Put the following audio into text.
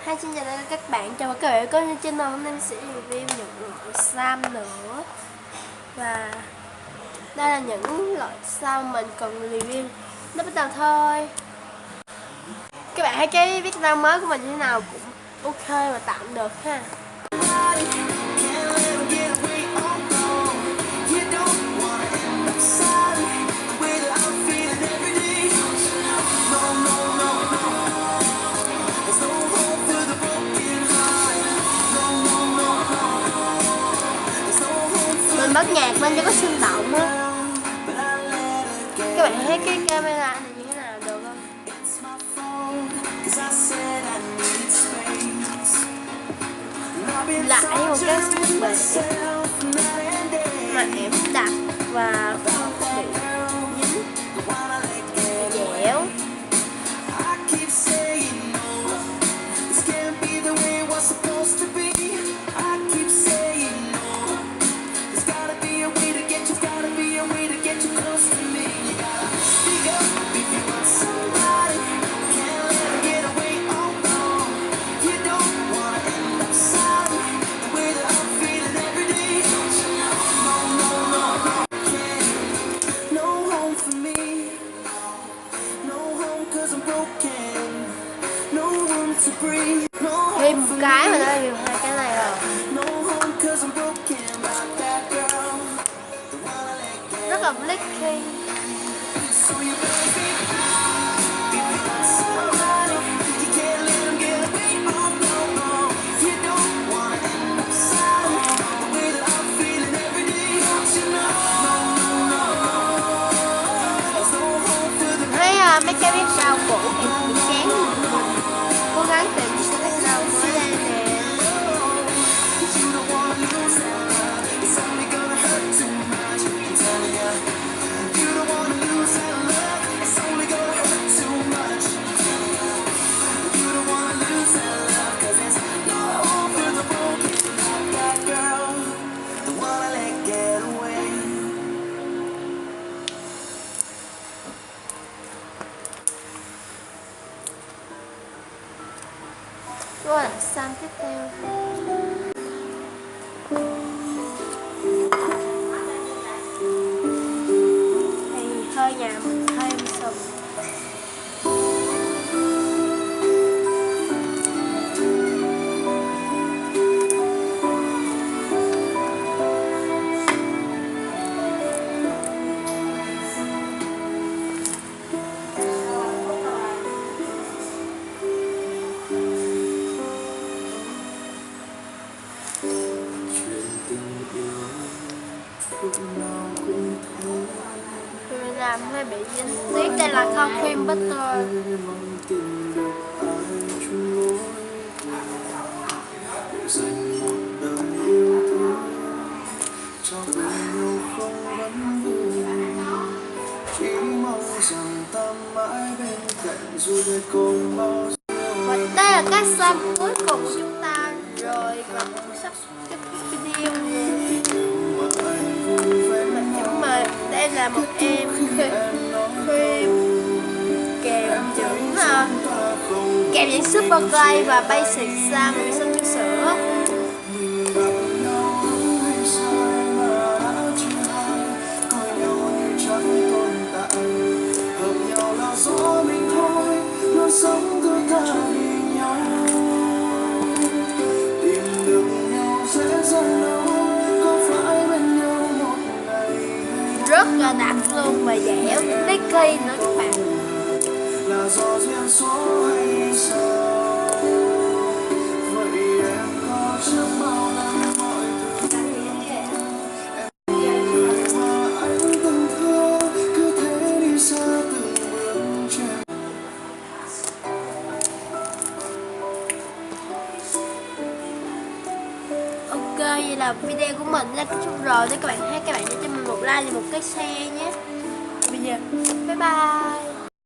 Hi, xin chào tất cả các bạn, chào mừng các bạn có channel. Hôm nay mình sẽ review những loại sam nữa. Và đây là những loại sam mình cần review. Nó bắt đầu thôi. Các bạn thấy cái background mới của mình như thế nào cũng ok và tạm được ha. Mình bật nhạc lên cho có sinh động á. Các bạn thấy cái camera này như thế nào, được không? Lại một cái bể mà em đặt và không bị dính dẻo. Thêm một cái mà đã review hai cái này rồi. Rất là blicky. Thấy mấy cái biết rau củ thì bị chán, cố gắng tìm cái rau mới đây nè. Rồi sang tiếp theo thì hơi nhà mình thêm sụp. Mình làm hơi bị dính tiếc. Đây là khâu cream butter. Và đây là cái sam cuối cùng của chúng ta rồi, và sắp kết thúc video. Mà đây là một em cream kèm những super glide và basic sam và xanh nước sữa. Rất là đặc luôn và dẻo, sticky nữa các bạn. Ok, vậy là video của mình đã kết thúc rồi. Nếu các bạn thấy, các bạn cho mình một like và một cái share nhé. Bây giờ bye bye.